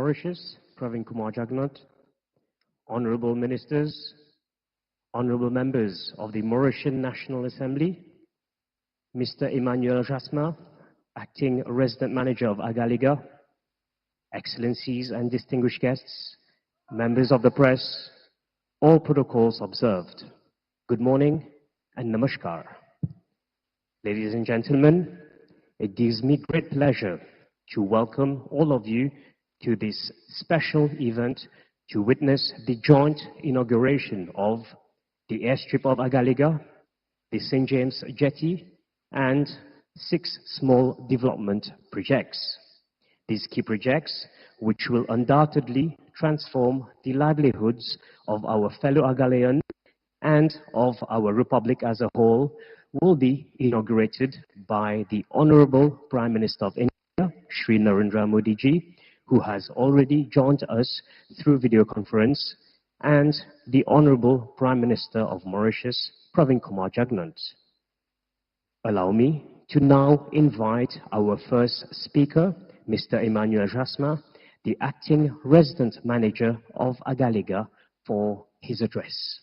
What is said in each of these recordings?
Mauritius, Pravin Kumar Jugnauth, Honorable Ministers, Honorable Members of the Mauritian National Assembly, Mr. Emmanuel Jasma, Acting Resident Manager of Agalgea, Excellencies and distinguished guests, members of the press, all protocols observed. Good morning and namaskar. Ladies and gentlemen, it gives me great pleasure to welcome all of you to this special event to witness the joint inauguration of the airstrip of Agalgea, the St. James jetty, and 6 small development projects. These key projects, which will undoubtedly transform the livelihoods of our fellow Agaleans and of our Republic as a whole, will be inaugurated by the Honorable Prime Minister of India, Shri Narendra Modi ji, who has already joined us through video conference, and the Honorable Prime Minister of Mauritius, Pravin Kumar Jugnauth. Allow me to now invite our first speaker, Mr. Emmanuel Jasma, the Acting Resident Manager of Agalgea, for his address.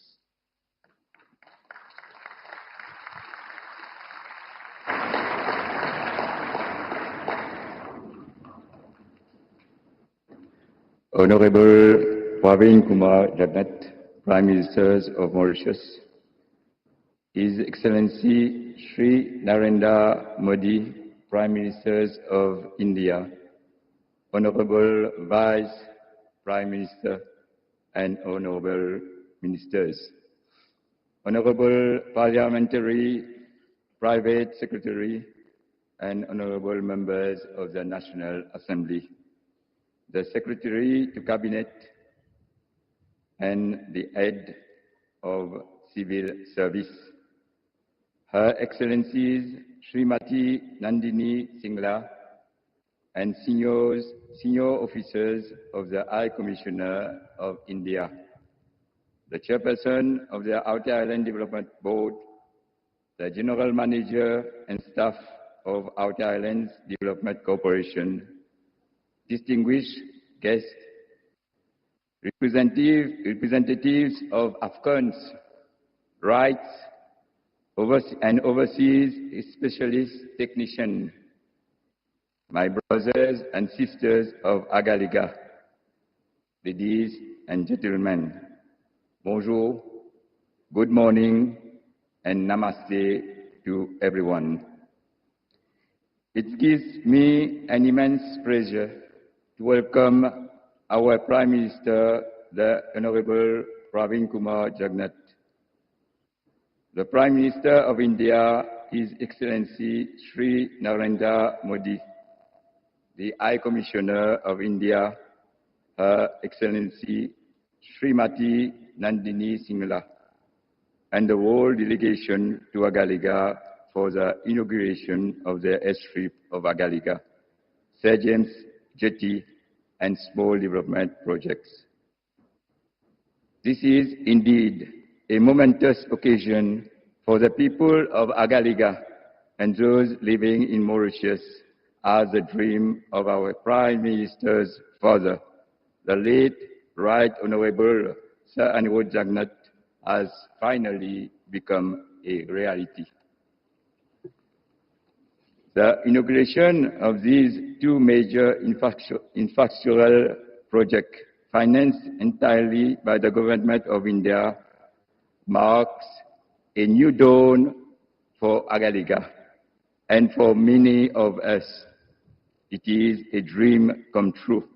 Honorable Pravin Kumar Jugnauth, Prime Minister of Mauritius, His Excellency Shri Narendra Modi, Prime Minister of India, Honorable Vice Prime Minister and Honorable Ministers, Honorable Parliamentary Private Secretary and Honorable Members of the National Assembly, the Secretary to Cabinet and the Head of Civil Service, Her Excellencies Srimati Nandini Singla and senior officers of the High Commissioner of India, the Chairperson of the Outer Island Development Board, the General Manager and staff of Outer Islands Development Corporation, distinguished guests, representatives of Afghans' rights and overseas specialist technicians, my brothers and sisters of Agalgea, ladies and gentlemen, bonjour, good morning, and namaste to everyone. It gives me an immense pleasure to welcome our Prime Minister, the Honorable Pravin Kumar Jugnauth, the Prime Minister of India, His Excellency Shri Narendra Modi, the High Commissioner of India, Her Excellency Srimati Nandini Singla, and the whole delegation to Agalgea for the inauguration of the airstrip of Agalgea, St. James jetty, and small development projects. This is indeed a momentous occasion for the people of Agalgea and those living in Mauritius, as the dream of our Prime Minister's father, the late Right Honorable Sir Anirudh Jugnauth, has finally become a reality. The inauguration of these 2 major infrastructural projects, financed entirely by the Government of India, marks a new dawn for Agalgea and for many of us. It is a dream come true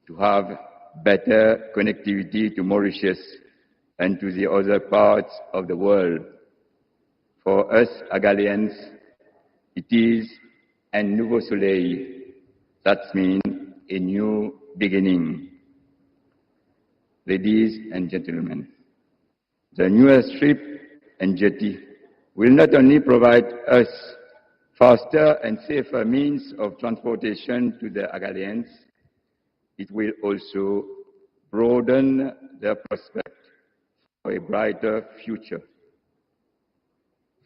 to have better connectivity to Mauritius and to the other parts of the world. For us Agaleans, it is un nouveau soleil. That means a new beginning. Ladies and gentlemen, the new airstrip and jetty will not only provide us faster and safer means of transportation to the Agaleans, it will also broaden their prospect for a brighter future.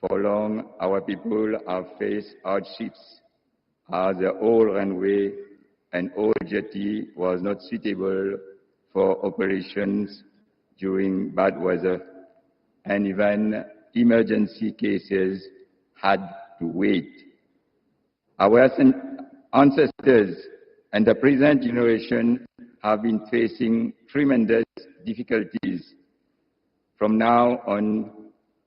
For long, our people have faced hardships as the old runway an old jetty was not suitable for operations during bad weather, and even emergency cases had to wait. Our ancestors and the present generation have been facing tremendous difficulties. From now on,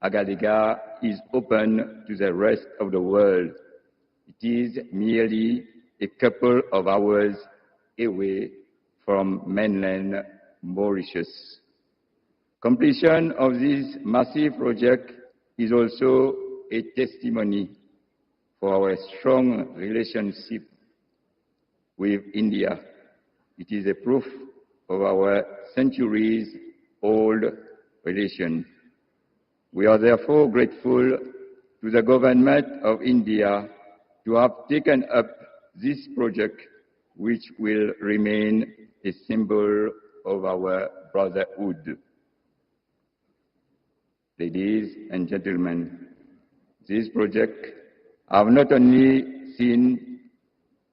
Agalgea is open to the rest of the world. It is merely a couple of hours away from mainland Mauritius. Completion of this massive project is also a testimony for our strong relationship with India. It is a proof of our centuries-old relation. We are therefore grateful to the government of India to have taken up this project, which will remain a symbol of our brotherhood. Ladies and gentlemen, this project have not only seen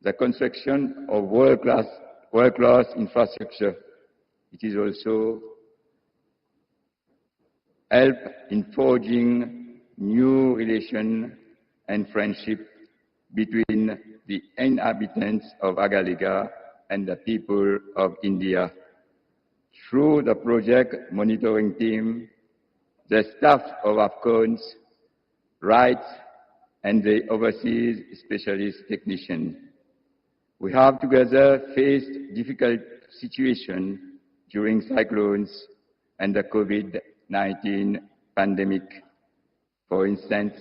the construction of world-class infrastructure, it is also help in forging new relations and friendship between the inhabitants of Agalgea and the people of India. Through the project monitoring team, the staff of AFCON's rights and the overseas specialist technician. We have together faced difficult situations during cyclones and the COVID-19 pandemic. For instance,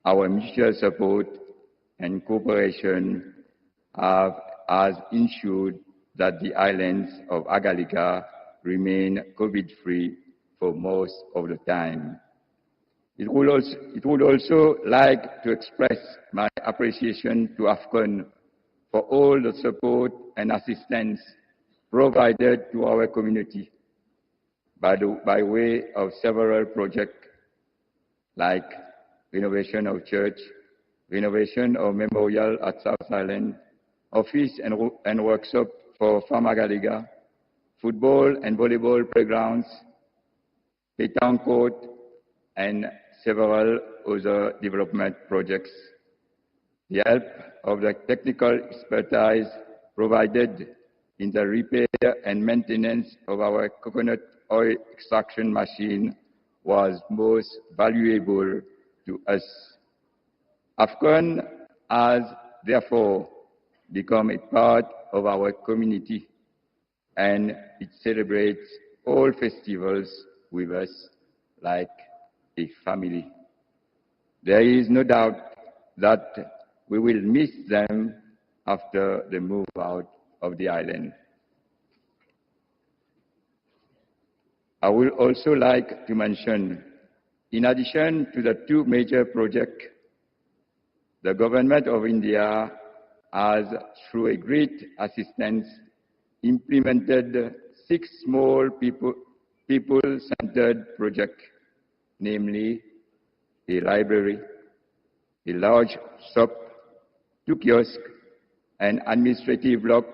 our mutual support and cooperation has ensured that the islands of Agalgea remain COVID-free for most of the time. It would also like to express my appreciation to AFCON for all the support and assistance provided to our community by way of several projects like renovation of church, renovation of memorial at South Island, office and workshop for Farm Agalgea, football and volleyball playgrounds, pétanque court, and several other development projects. The help of the technical expertise provided in the repair and maintenance of our coconut oil extraction machine was most valuable to us. AFCON has therefore become a part of our community, and it celebrates all festivals with us like a family. There is no doubt that we will miss them after the move out of the island. I would also like to mention, in addition to the two major projects, the government of India has, through a great assistance, implemented 6 small people-centered projects, namely a library, a large shop, 2 kiosks, an administrative block,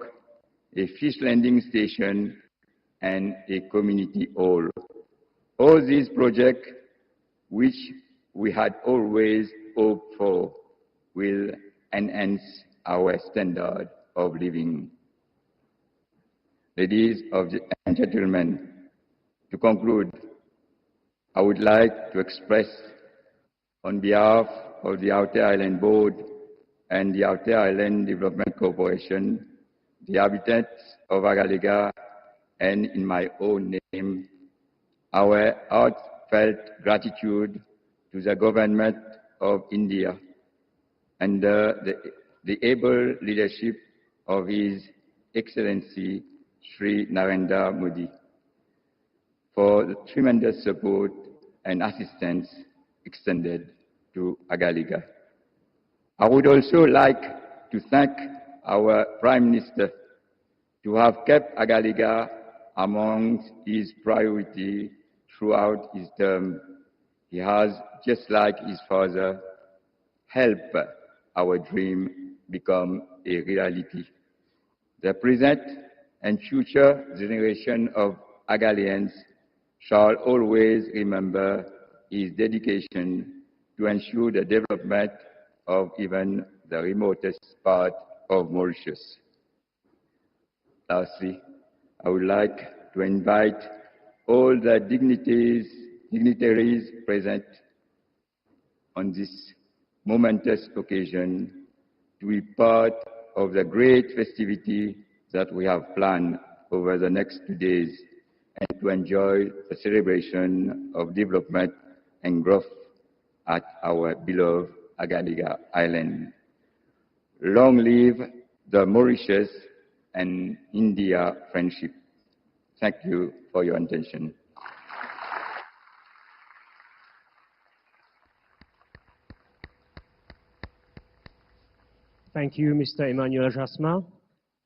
a fish landing station, and a community hall. All these projects, which we had always hoped for, will enhance our standard of living. Ladies and gentlemen, to conclude, I would like to express on behalf of the Outer Island Board and the Outer Island Development Corporation, the inhabitants of Agalgea, and in my own name, our heartfelt gratitude to the government of India under the able leadership of His Excellency Sri Narendra Modi for the tremendous support and assistance extended to Agalgea. I would also like to thank our Prime Minister to have kept Agalgea among his priorities throughout his term. He has, just like his father, helped our dream become a reality. The present and future generation of Agaleans shall always remember his dedication to ensure the development of even the remotest part of Mauritius. Lastly, I would like to invite all the dignitaries present on this momentous occasion to be part of the great festivity that we have planned over the next 2 days and to enjoy the celebration of development and growth at our beloved Agalgea Island. Long live the Mauritius and India friendship. Thank you for your attention. Thank you, Mr. Emmanuel Jasmin.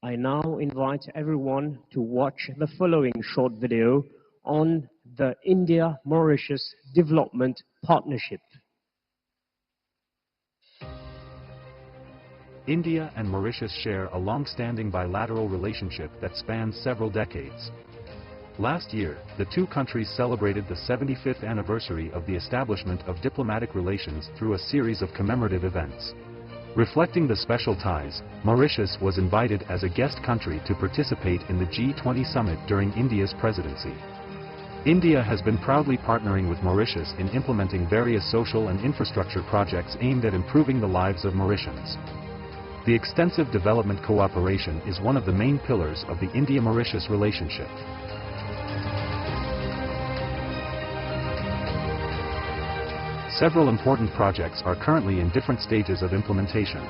I now invite everyone to watch the following short video on the India-Mauritius Development Partnership. India and Mauritius share a long-standing bilateral relationship that spans several decades. Last year, the two countries celebrated the 75th anniversary of the establishment of diplomatic relations through a series of commemorative events. Reflecting the special ties, Mauritius was invited as a guest country to participate in the G20 summit during India's presidency. India has been proudly partnering with Mauritius in implementing various social and infrastructure projects aimed at improving the lives of Mauritians. The extensive development cooperation is one of the main pillars of the India-Mauritius relationship. Several important projects are currently in different stages of implementation.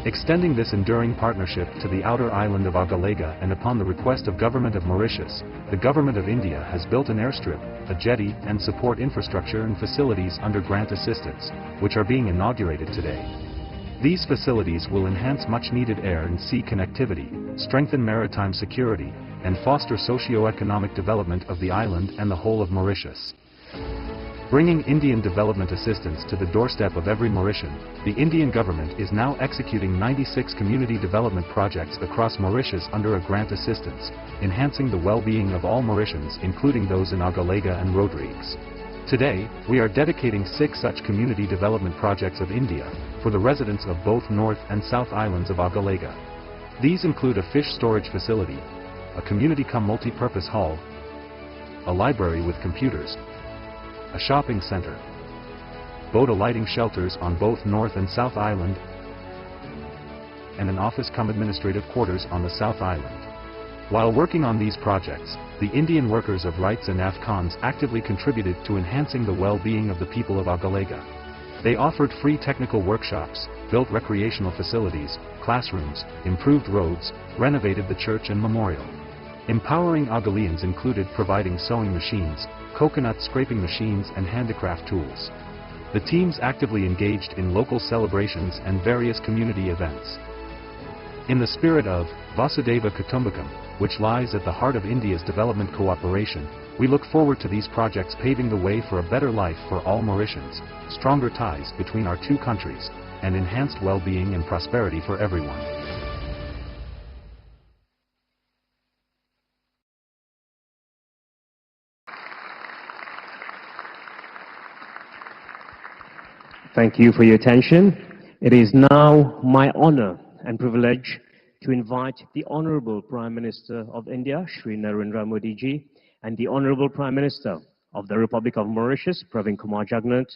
Extending this enduring partnership to the outer island of Agalgea, and upon the request of Government of Mauritius, the Government of India has built an airstrip, a jetty, and support infrastructure and facilities under grant assistance, which are being inaugurated today. These facilities will enhance much-needed air and sea connectivity, strengthen maritime security, and foster socio-economic development of the island and the whole of Mauritius. Bringing Indian development assistance to the doorstep of every Mauritian, the Indian government is now executing 96 community development projects across Mauritius under a grant assistance, enhancing the well-being of all Mauritians, including those in Agalgea and Rodrigues. Today, we are dedicating 6 such community development projects of India for the residents of both North and South Islands of Agalgea. These include a fish storage facility, a community-cum-multi-purpose hall, a library with computers, a shopping center, boat alighting shelters on both North and South Island, and an office-cum-administrative quarters on the South Island. While working on these projects, the Indian workers of rights and AFCONs actively contributed to enhancing the well-being of the people of Agalgea. They offered free technical workshops, built recreational facilities, classrooms, improved roads, renovated the church and memorial. Empowering Agaleans included providing sewing machines, coconut scraping machines and handicraft tools. The teams actively engaged in local celebrations and various community events. In the spirit of Vasudeva Kutumbakam, which lies at the heart of India's development cooperation, we look forward to these projects paving the way for a better life for all Mauritians, stronger ties between our two countries, and enhanced well-being and prosperity for everyone. Thank you for your attention. It is now my honor and privilege to invite the Honorable Prime Minister of India, Shri Narendra Modi ji, and the Honorable Prime Minister of the Republic of Mauritius, Pravin Kumar Jugnauth,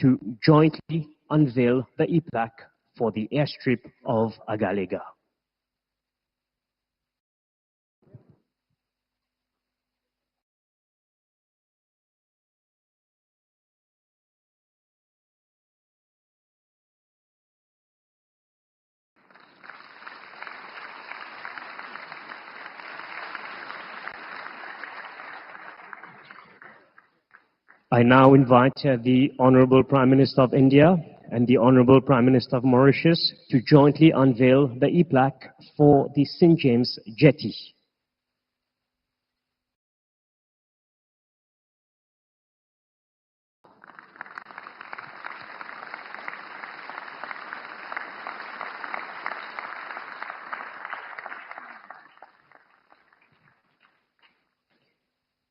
to jointly unveil the e-plaque for the airstrip of Agalgea. I now invite the Honorable Prime Minister of India and the Honorable Prime Minister of Mauritius to jointly unveil the e-plaque for the St. James jetty.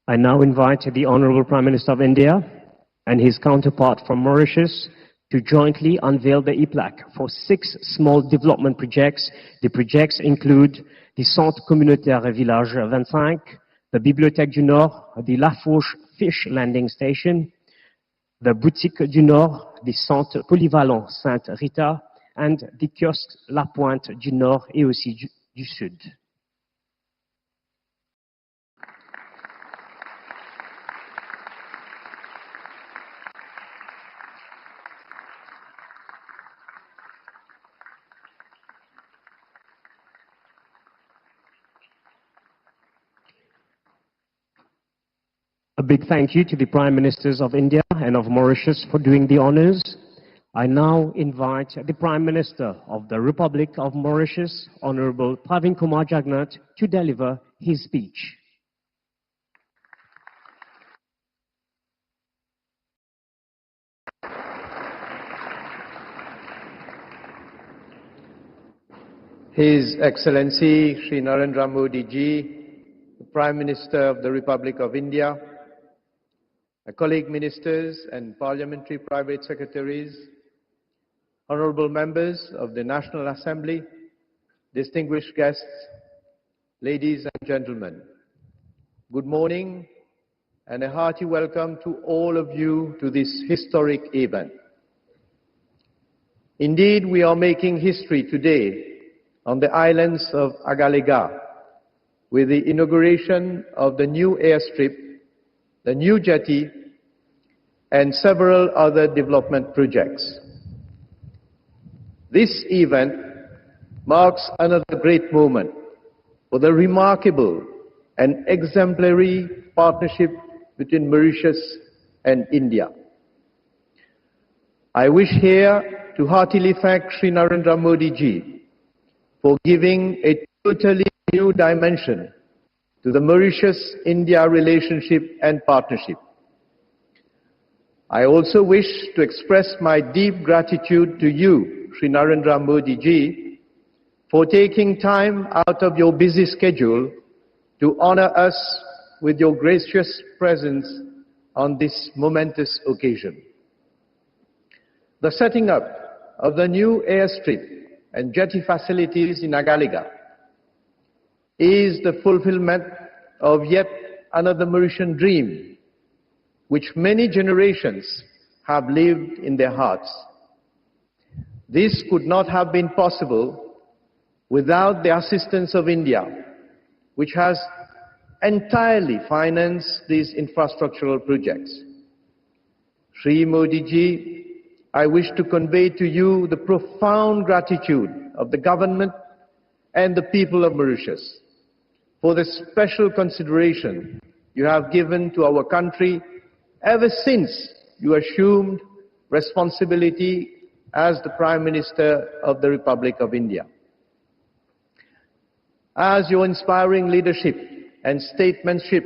I now invite the Honorable Prime Minister of India and his counterpart from Mauritius to jointly unveil the e-plaque for 6 small development projects. The projects include the Centre Communautaire Village 25, the Bibliothèque du Nord, the La Fourche Fish Landing Station, the Boutique du Nord, the Centre Polyvalent Sainte Rita, and the Kiosque La Pointe du Nord et aussi du Sud. A big thank you to the Prime Ministers of India and of Mauritius for doing the honors. I now invite the Prime Minister of the Republic of Mauritius, Honorable Pravin Kumar Jugnauth, to deliver his speech. His Excellency Shri Narendra Modi Ji, the Prime Minister of the Republic of India, my colleague ministers and parliamentary private secretaries, honorable members of the National Assembly, distinguished guests, ladies and gentlemen, good morning and a hearty welcome to all of you to this historic event. Indeed, we are making history today on the islands of Agalgea with the inauguration of the new airstrip, the new jetty, and several other development projects. This event marks another great moment for the remarkable and exemplary partnership between Mauritius and India. I wish here to heartily thank Shri Narendra Modi Ji for giving a totally new dimension to the Mauritius-India relationship and partnership. I also wish to express my deep gratitude to you, Shri Narendra Modi Ji, for taking time out of your busy schedule to honor us with your gracious presence on this momentous occasion. The setting up of the new airstrip and jetty facilities in Agalgea is the fulfillment of yet another Mauritian dream, which many generations have lived in their hearts. This could not have been possible without the assistance of India, which has entirely financed these infrastructural projects. Shri Modi Ji, I wish to convey to you the profound gratitude of the government and the people of Mauritius for the special consideration you have given to our country ever since you assumed responsibility as the Prime Minister of the Republic of India. As your inspiring leadership and statesmanship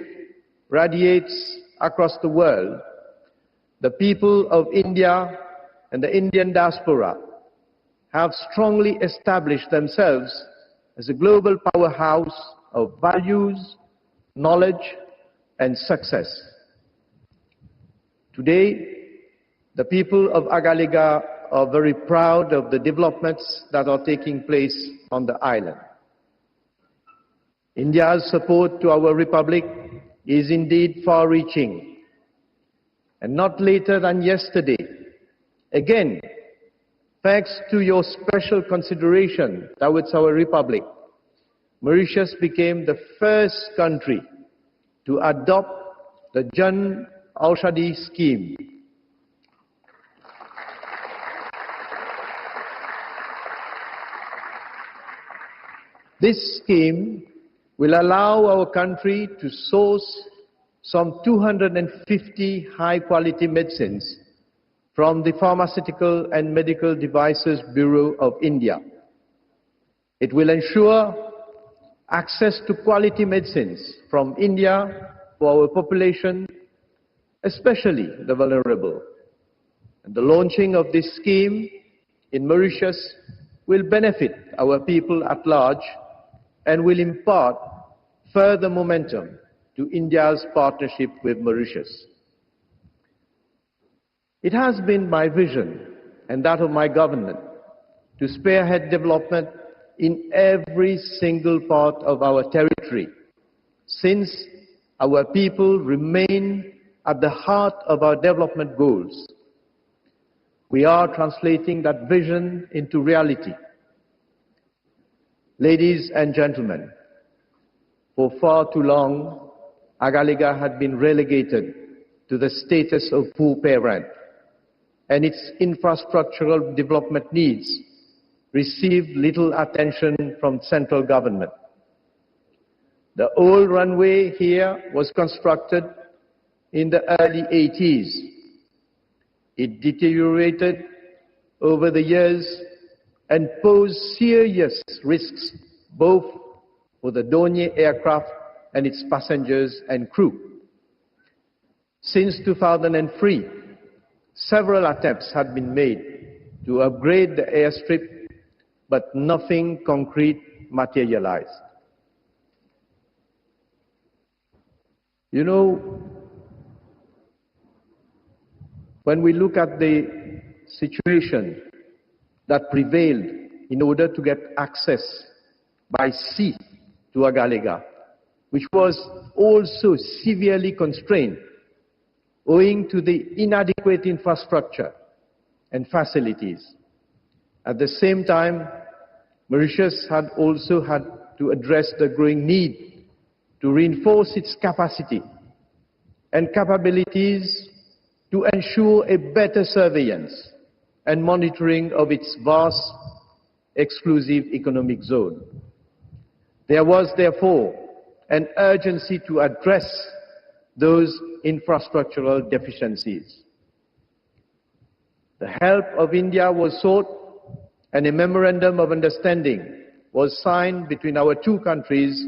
radiates across the world, the people of India and the Indian diaspora have strongly established themselves as a global powerhouse of values, knowledge, and success. Today, the people of Agalgea are very proud of the developments that are taking place on the island. India's support to our republic is indeed far-reaching, and not later than yesterday, again, thanks to your special consideration towards our republic, Mauritius became the first country to adopt the Jan Aushadhi scheme. This scheme will allow our country to source some 250 high-quality medicines from the Pharmaceutical and Medical Devices Bureau of India. It will ensure access to quality medicines from India for our population, especially the vulnerable. And the launching of this scheme in Mauritius will benefit our people at large and will impart further momentum to India's partnership with Mauritius. It has been my vision and that of my government to spearhead development in every single part of our territory, since our people remain at the heart of our development goals. We are translating that vision into reality. Ladies and gentlemen, for far too long, Agalgea had been relegated to the status of poor parent, and its infrastructural development needs received little attention from central government. The old runway here was constructed in the early 80s. It deteriorated over the years and posed serious risks both for the Dornier aircraft and its passengers and crew. Since 2003, several attempts had been made to upgrade the airstrip, but nothing concrete materialized. You know, when we look at the situation that prevailed in order to get access by sea to Agalgea, which was also severely constrained owing to the inadequate infrastructure and facilities. At the same time, Mauritius had also had to address the growing need to reinforce its capacity and capabilities to ensure a better surveillance and monitoring of its vast, exclusive economic zone. There was therefore an urgency to address those infrastructural deficiencies. The help of India was sought, and a memorandum of understanding was signed between our two countries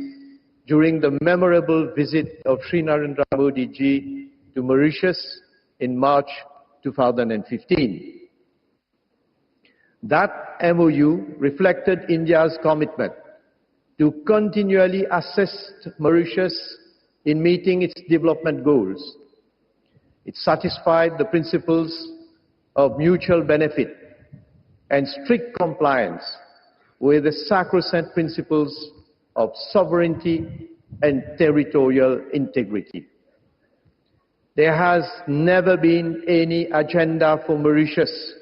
during the memorable visit of Sri Narendra Modi ji to Mauritius in March 2015. That MOU reflected India's commitment to continually assist Mauritius in meeting its development goals. It satisfied the principles of mutual benefit and strict compliance with the sacrosanct principles of sovereignty and territorial integrity. There has never been any agenda for Mauritius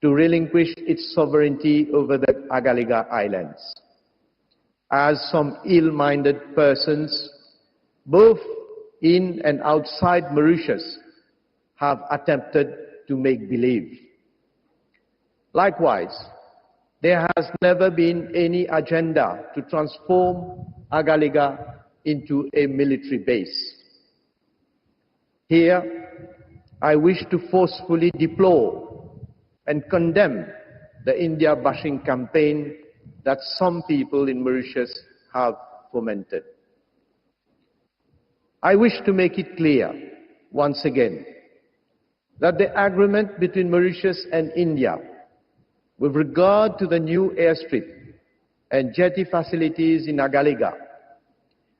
to relinquish its sovereignty over the Agalgea Islands, as some ill-minded persons, both in and outside Mauritius, have attempted to make believe. Likewise, there has never been any agenda to transform Agalgea into a military base. Here, I wish to forcefully deplore and condemn the India bashing campaign that some people in Mauritius have fomented. I wish to make it clear, once again, that the agreement between Mauritius and India with regard to the new airstrip and jetty facilities in Agalgea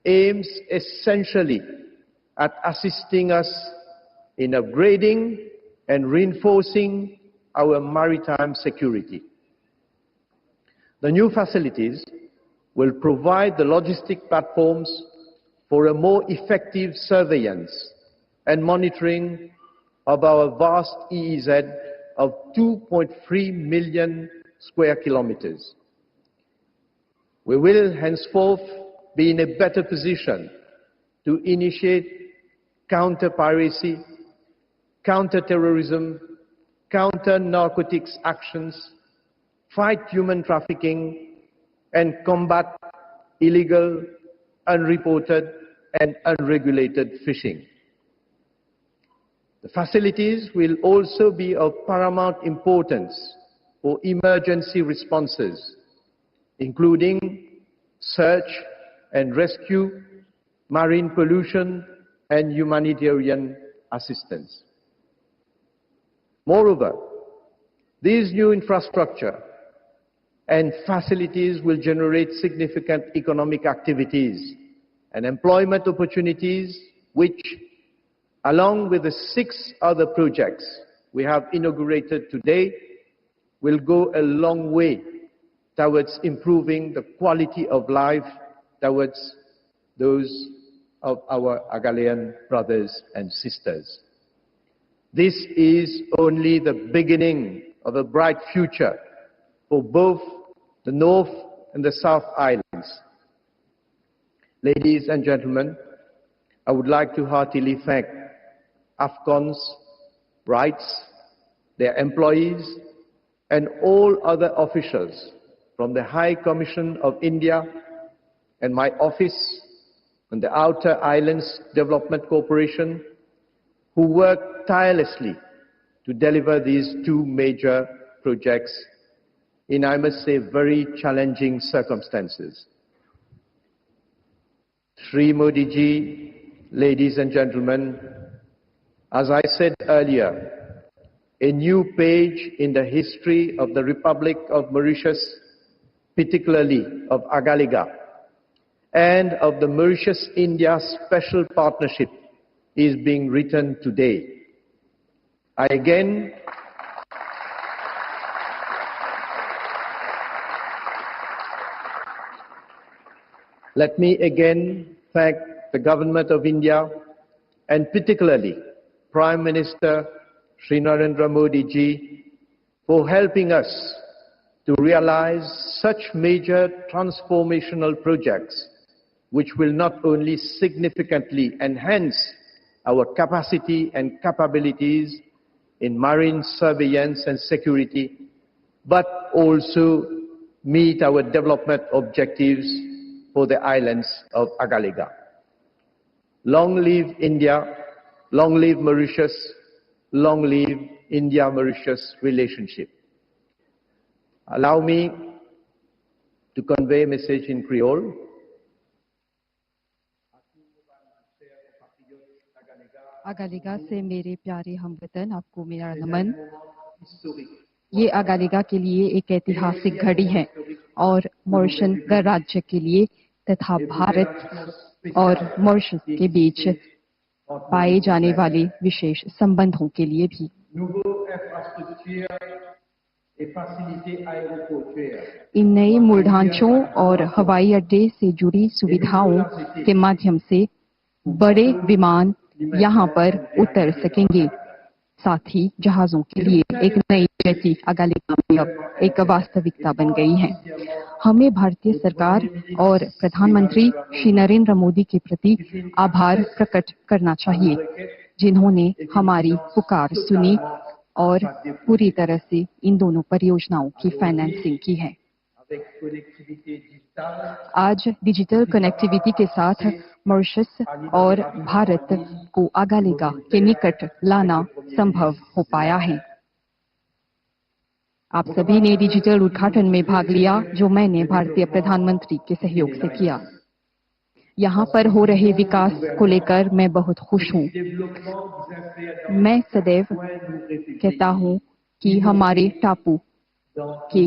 aims essentially at assisting us in upgrading and reinforcing our maritime security. The new facilities will provide the logistic platforms for a more effective surveillance and monitoring of our vast EEZ of 2.3 million square kilometers. We will henceforth be in a better position to initiate counter-piracy, counter-terrorism, counter-narcotics actions, fight human trafficking, and combat illegal, unreported, and unregulated fishing. The facilities will also be of paramount importance for emergency responses, including search and rescue, marine pollution, and humanitarian assistance. Moreover, these new infrastructure and facilities will generate significant economic activities and employment opportunities which, along with the 6 other projects we have inaugurated today, will go a long way towards improving the quality of life towards those of our Agalean brothers and sisters. This is only the beginning of a bright future for both the North and the South Islands. Ladies and gentlemen, I would like to heartily thank AFCON's rights, their employees, and all other officials from the High Commission of India and my office and the Outer Islands Development Corporation, who worked tirelessly to deliver these 2 major projects in, I must say, very challenging circumstances. Shri Modi ji, ladies and gentlemen, as I said earlier, a new page in the history of the Republic of Mauritius, particularly of Agalgea, and of the Mauritius-India Special Partnership is being written today. Let me again thank the Government of India and particularly Prime Minister Shri Narendra Modi ji for helping us to realize such major transformational projects which will not only significantly enhance our capacity and capabilities in marine surveillance and security, but also meet our development objectives for the islands of Agalgea. Long live India, long live Mauritius, long live India-Mauritius relationship. Allow me to convey a message in Creole. अगालिगा से मेरे प्यारे हमवतन, आपको मेरा नमन। ये अगालिगा के लिए एक ऐतिहासिक घड़ी है और मॉरिशस गणराज्य के लिए तथा भारत और मॉरिशस के बीच पाए जाने वाले विशेष संबंधों के लिए भी। इन नए मूल ढांचों और हवाई अड्डे से जुड़ी सुविधाओं के माध्यम से बड़े विमान यहाँ पर उतर सकेंगे। साथ ही जहाजों के लिए एक नई जेटी अगालिगा में अब एक वास्तविकता बन गई है। हमें भारतीय सरकार और प्रधानमंत्री श्री नरेंद्र मोदी के प्रति आभार प्रकट करना चाहिए, जिन्होंने हमारी पुकार सुनी और पूरी तरह से इन दोनों परियोजनाओं की फाइनेंसिंग की है। आज डिजिटल कनेक्टिविटी के साथ मॉरिशस और भारत को अगालिगा के निकट लाना संभव हो पाया है। आप सभी ने डिजिटल उद्घाटन में भाग लिया, जो मैंने भारतीय प्रधानमंत्री के सहयोग से किया। यहाँ पर हो रहे विकास को लेकर मैं बहुत खुश हूँ। मैं सदैव कहता हूँ कि हमारे टापू के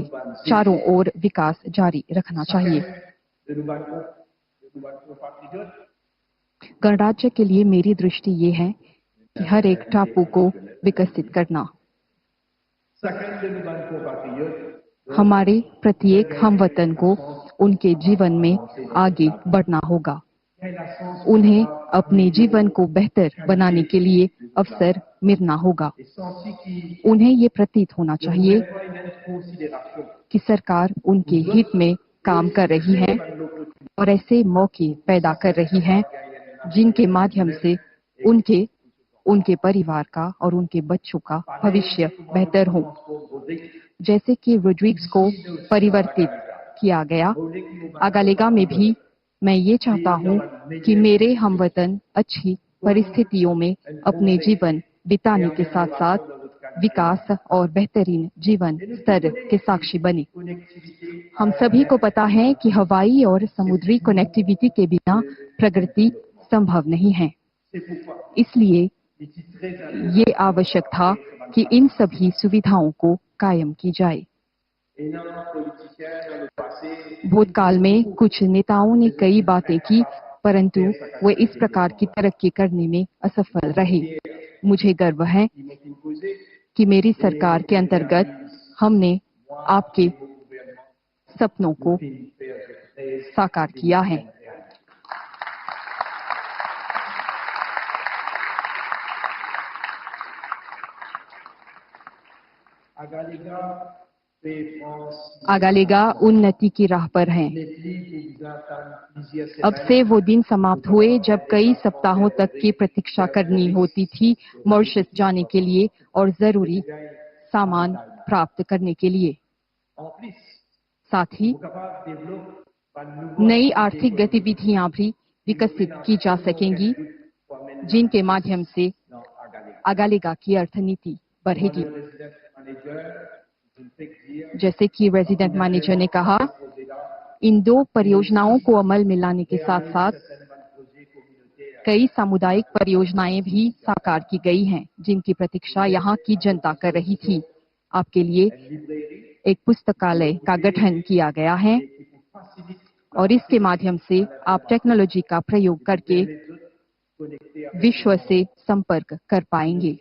चारों ओर विकास जारी रखना चाहिए। गणराज्य के लिए मेरी दृष्टि ये है कि हर एक टापू को विकसित करना। हमारे प्रत्येक हमवतन को उनके जीवन में आगे बढ़ना होगा। उन्हें अपने जीवन को बेहतर बनाने के लिए अवसर मिलना होगा। उन्हें ये प्रतीत होना चाहिए कि सरकार उनके हित में काम कर रही है और ऐसे मौके पैदा कर रही है जिनके माध्यम से उनके परिवार का और उनके बच्चों का भविष्य बेहतर हो। जैसे कि रोड्रिग्स को परिवर्तित किया गया, अगालिगा में भी मैं ये चाहता हूँ कि मेरे हमवतन अच्छी परिस्थितियों में अपने जीवन बिताने के साथ साथ विकास और बेहतरीन जीवन स्तर के साक्षी बने। हम सभी को पता है कि हवाई और समुद्री कनेक्टिविटी के बिना प्रगति संभव नहीं है। इसलिए ये आवश्यक था कि इन सभी सुविधाओं को कायम की जाए। भूतकाल में कुछ नेताओं ने कई बातें की परंतु वे इस प्रकार की तरक्की करने में असफल रहे। मुझे गर्व है कि मेरी सरकार के अंतर्गत हमने आपके सपनों को साकार किया है। आगालेगा उन्नति की राह पर हैं। अब से वो दिन समाप्त हुए जब कई सप्ताहों तक की प्रतीक्षा करनी होती थी मॉरिशस जाने के लिए और जरूरी सामान प्राप्त करने के लिए। साथ ही नई आर्थिक गतिविधियां भी विकसित की जा सकेंगी जिनके माध्यम से आगालेगा की अर्थनीति बढ़ेगी। जैसे कि रेजिडेंट मैनेजर ने कहा, इन 2 परियोजनाओं को अमल में लाने के साथ साथ कई सामुदायिक परियोजनाएं भी साकार की गई हैं जिनकी प्रतीक्षा यहाँ की जनता कर रही थी। आपके लिए एक पुस्तकालय का गठन किया गया है और इसके माध्यम से आप टेक्नोलॉजी का प्रयोग करके विश्व से संपर्क कर पाएंगे।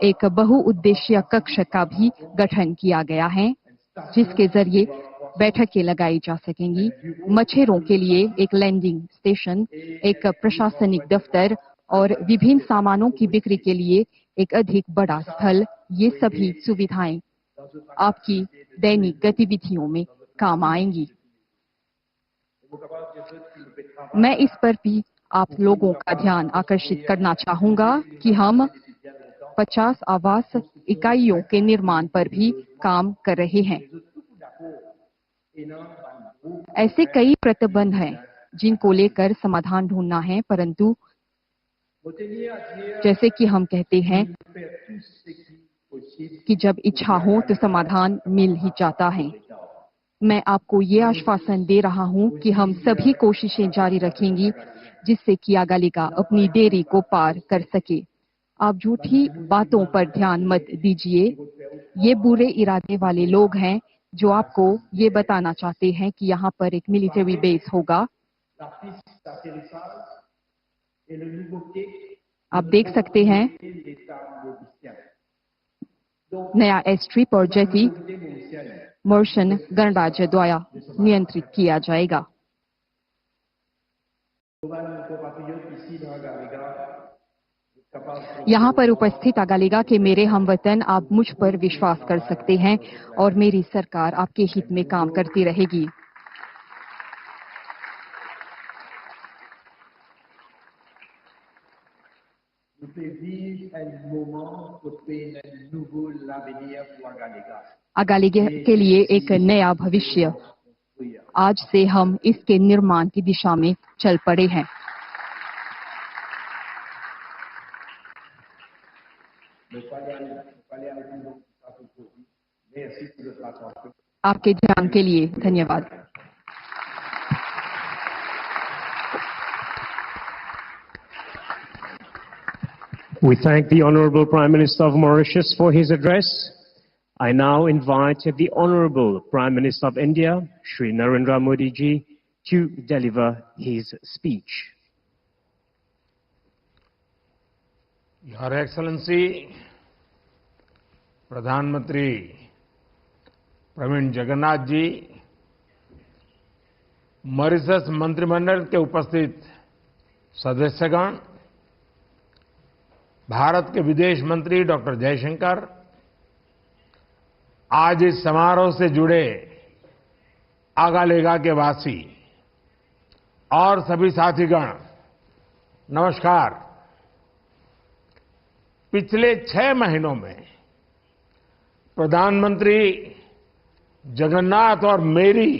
एक बहुउद्देशीय कक्ष का भी गठन किया गया है जिसके जरिए बैठकें लगाई जा सकेंगी। मछेरों के लिए एक लैंडिंग स्टेशन, एक प्रशासनिक दफ्तर और विभिन्न सामानों की बिक्री के लिए एक अधिक बड़ा स्थल, ये सभी सुविधाएं आपकी दैनिक गतिविधियों में काम आएंगी। मैं इस पर भी आप लोगों का ध्यान आकर्षित करना चाहूंगा कि हम 50 आवास इकाइयों के निर्माण पर भी काम कर रहे हैं। ऐसे कई प्रतिबंध हैं जिनको लेकर समाधान ढूंढना है, परंतु जैसे कि हम कहते हैं कि जब इच्छा हो तो समाधान मिल ही जाता है। मैं आपको ये आश्वासन दे रहा हूं कि हम सभी कोशिशें जारी रखेंगी जिससे कि आगालेगा अपनी देरी को पार कर सके। आप झूठी बातों पर ध्यान मत दीजिए। ये बुरे इरादे वाले लोग हैं जो आपको ये बताना चाहते हैं कि यहाँ पर एक मिलिट्री बेस होगा। आप देख सकते हैं नया एयरस्ट्रिप और जेटी मॉरिशन गणराज्य द्वारा नियंत्रित किया जाएगा। यहाँ पर उपस्थित आगालेगा के मेरे हमवतन, आप मुझ पर विश्वास कर सकते हैं और मेरी सरकार आपके हित में काम करती रहेगी। आगालेगा के लिए एक नया भविष्य, आज से हम इसके निर्माण की दिशा में चल पड़े हैं। आपके ध्यान के लिए धन्यवाद। We thank the Honorable Prime Minister of Mauritius for his address. I now invite the Honorable Prime Minister of India, Shri Narendra Modi ji, to deliver his speech. Your Excellency, प्रधानमंत्री प्रवीण जगन्नाथ जी, मॉरिशस मंत्रिमंडल के उपस्थित सदस्यगण, भारत के विदेश मंत्री doctor Jaishankar, आज इस समारोह से जुड़े आगालेगा के वासी और सभी साथीगण, नमस्कार। पिछले 6 महीनों में प्रधानमंत्री जगन्नाथ और मेरी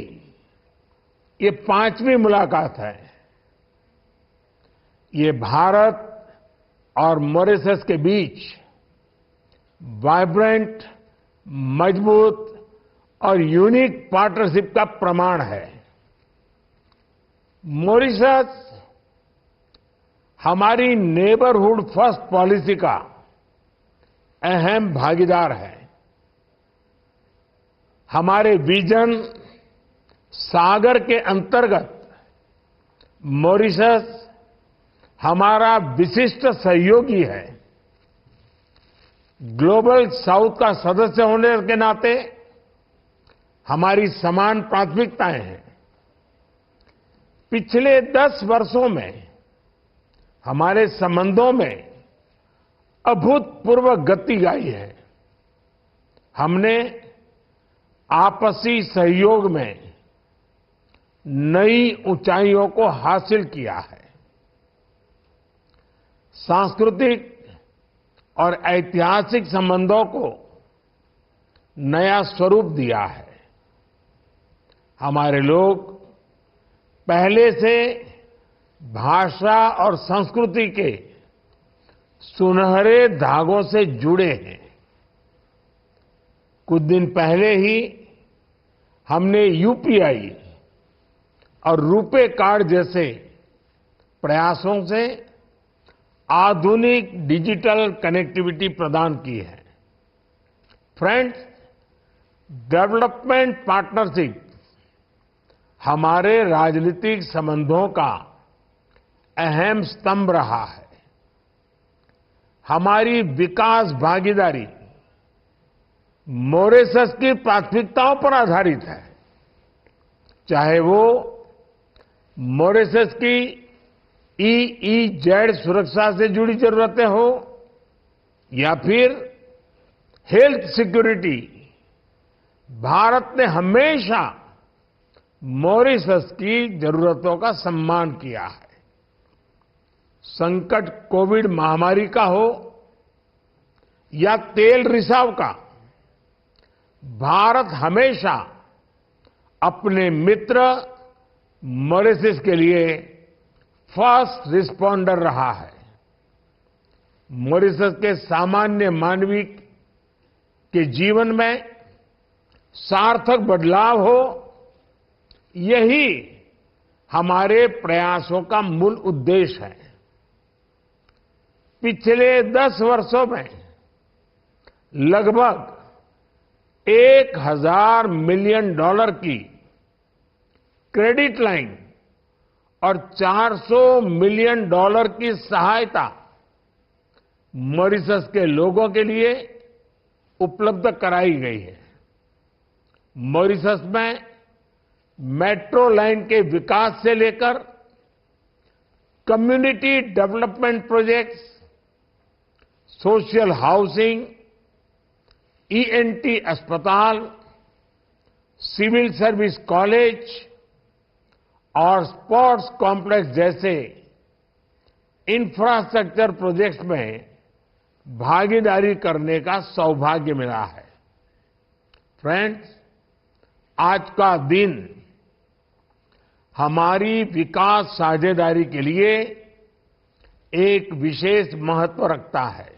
ये 5वीं मुलाकात है। ये भारत और मॉरिशस के बीच वाइब्रेंट, मजबूत और यूनिक पार्टनरशिप का प्रमाण है। मॉरिशस हमारी नेबरहुड फर्स्ट पॉलिसी का अहम भागीदार है। हमारे विजन, सागर के अंतर्गत मॉरिशस हमारा विशिष्ट सहयोगी है। ग्लोबल साउथ का सदस्य होने के नाते हमारी समान प्राथमिकताएं हैं। पिछले 10 वर्षों में हमारे संबंधों में अभूतपूर्व गति आई है। हमने आपसी सहयोग में नई ऊंचाइयों को हासिल किया है। सांस्कृतिक और ऐतिहासिक संबंधों को नया स्वरूप दिया है। हमारे लोग पहले से भाषा और संस्कृति के सुनहरे धागों से जुड़े हैं। कुछ दिन पहले ही हमने यूपीआई और रुपे कार्ड जैसे प्रयासों से आधुनिक डिजिटल कनेक्टिविटी प्रदान की है। फ्रेंड्स, डेवलपमेंट पार्टनरशिप हमारे राजनीतिक संबंधों का अहम स्तंभ रहा है। हमारी विकास भागीदारी मॉरिशस की प्राथमिकताओं पर आधारित है, चाहे वो मॉरिशस की ईईजेड सुरक्षा से जुड़ी जरूरतें हो या फिर हेल्थ सिक्योरिटी। भारत ने हमेशा मॉरिशस की जरूरतों का सम्मान किया है। संकट कोविड महामारी का हो या तेल रिसाव का, भारत हमेशा अपने मित्र मॉरिशस के लिए फर्स्ट रिस्पॉन्डर रहा है। मॉरिशस के सामान्य मानवी के जीवन में सार्थक बदलाव हो, यही हमारे प्रयासों का मूल उद्देश्य है। पिछले 10 वर्षों में लगभग $1000 मिलियन की क्रेडिट लाइन और $400 मिलियन की सहायता मॉरिशस के लोगों के लिए उपलब्ध कराई गई है। मॉरिशस में मेट्रो लाइन के विकास से लेकर community development projects, social housing, ENT अस्पताल, सिविल सर्विस कॉलेज और स्पोर्ट्स कॉम्प्लेक्स जैसे इंफ्रास्ट्रक्चर प्रोजेक्ट्स में भागीदारी करने का सौभाग्य मिला है। फ्रेंड्स, आज का दिन हमारी विकास साझेदारी के लिए एक विशेष महत्व रखता है।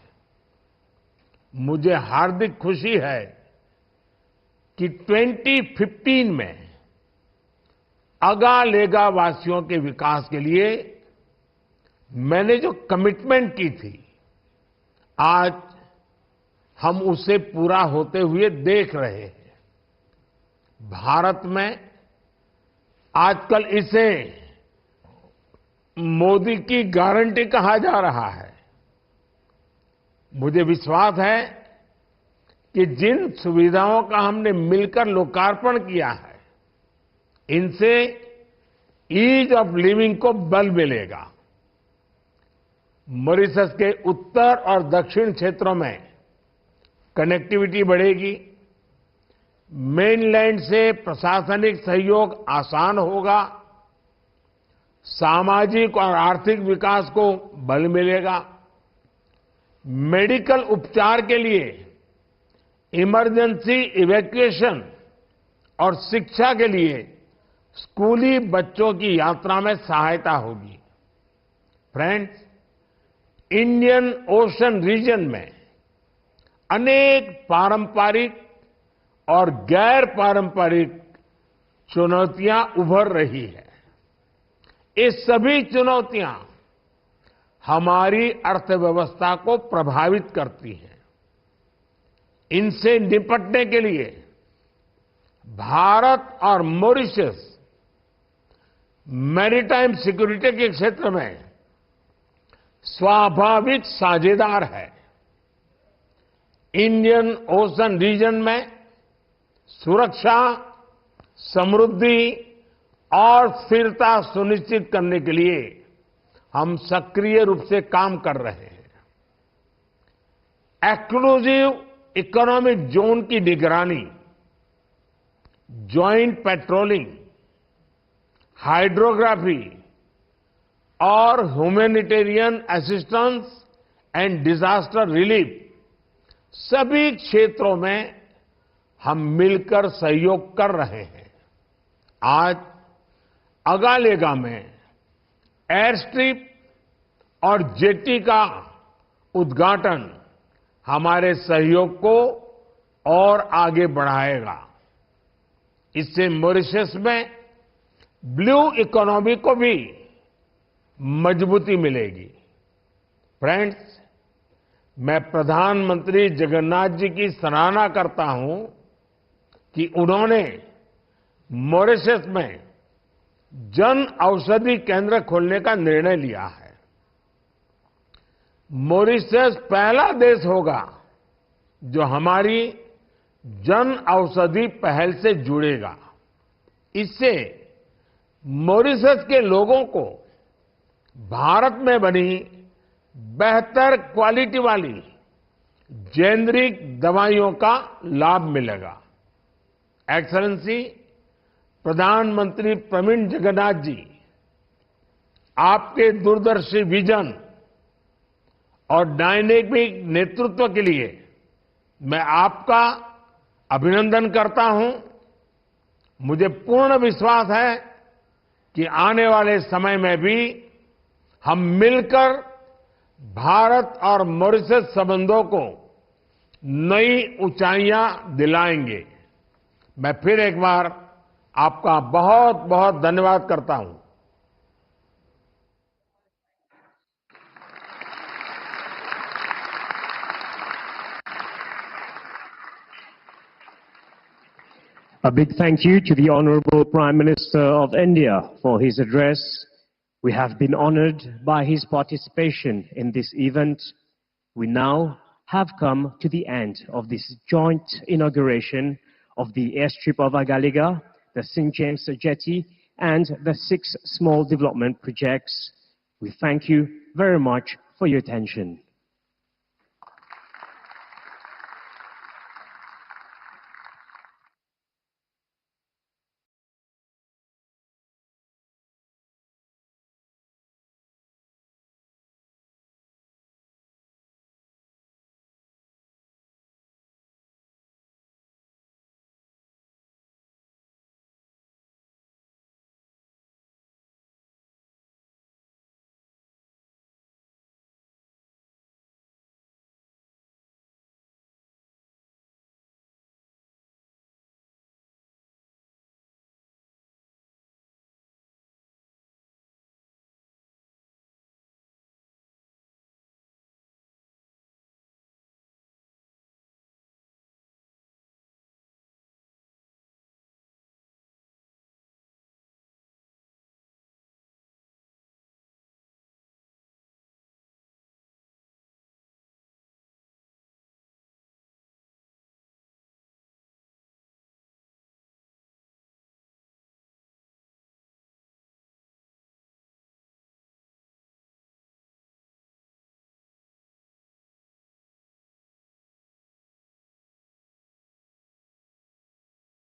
मुझे हार्दिक खुशी है कि 2015 में अगालेगा वासियों के विकास के लिए मैंने जो कमिटमेंट की थी, आज हम उसे पूरा होते हुए देख रहे हैं। भारत में आजकल इसे मोदी की गारंटी कहा जा रहा है। मुझे विश्वास है कि जिन सुविधाओं का हमने मिलकर लोकार्पण किया है, इनसे ईज ऑफ लिविंग को बल मिलेगा। मॉरिशस के उत्तर और दक्षिण क्षेत्रों में कनेक्टिविटी बढ़ेगी, मेनलैंड से प्रशासनिक सहयोग आसान होगा, सामाजिक और आर्थिक विकास को बल मिलेगा, मेडिकल उपचार के लिए इमरजेंसी इवैक्यूएशन और शिक्षा के लिए स्कूली बच्चों की यात्रा में सहायता होगी। फ्रेंड्स, इंडियन ओशन रीजन में अनेक पारंपरिक और गैर पारंपरिक चुनौतियां उभर रही है। ये सभी चुनौतियां हमारी अर्थव्यवस्था को प्रभावित करती हैं। इनसे निपटने के लिए भारत और मॉरिशस मैरीटाइम सिक्योरिटी के क्षेत्र में स्वाभाविक साझेदार है। इंडियन ओशन रीजन में सुरक्षा, समृद्धि और स्थिरता सुनिश्चित करने के लिए हम सक्रिय रूप से काम कर रहे हैं। एक्सक्लूसिव इकोनॉमिक जोन की निगरानी, ज्वाइंट पेट्रोलिंग, हाइड्रोग्राफी और humanitarian assistance and disaster relief, सभी क्षेत्रों में हम मिलकर सहयोग कर रहे हैं। आज अगालेगा में एयरस्ट्रिप और जेटी का उद्घाटन हमारे सहयोग को और आगे बढ़ाएगा। इससे मॉरिशस में ब्लू इकोनॉमी को भी मजबूती मिलेगी। फ्रेंड्स, मैं प्रधानमंत्री जगन्नाथ जी की सराहना करता हूं कि उन्होंने मॉरिशस में जन औषधि केंद्र खोलने का निर्णय लिया है। मॉरिशस पहला देश होगा जो हमारी जन औषधि पहल से जुड़ेगा। इससे मॉरिशस के लोगों को भारत में बनी बेहतर क्वालिटी वाली जेनरिक दवाइयों का लाभ मिलेगा। एक्सेलेंसी, प्रधानमंत्री प्रवीण जगन्नाथ जी, आपके दूरदर्शी विजन और डायनेमिक नेतृत्व के लिए मैं आपका अभिनंदन करता हूं। मुझे पूर्ण विश्वास है कि आने वाले समय में भी हम मिलकर भारत और मॉरिशस संबंधों को नई ऊंचाइयां दिलाएंगे। मैं फिर एक बार आपका बहुत बहुत धन्यवाद करता हूं। A big thank you to the Honorable Prime Minister of India for his address. We have been honored by his participation in this event. We now have come to the end of this joint inauguration of the airstrip of Agalgea, the St. James jetty, and the 6 small development projects. We thank you very much for your attention.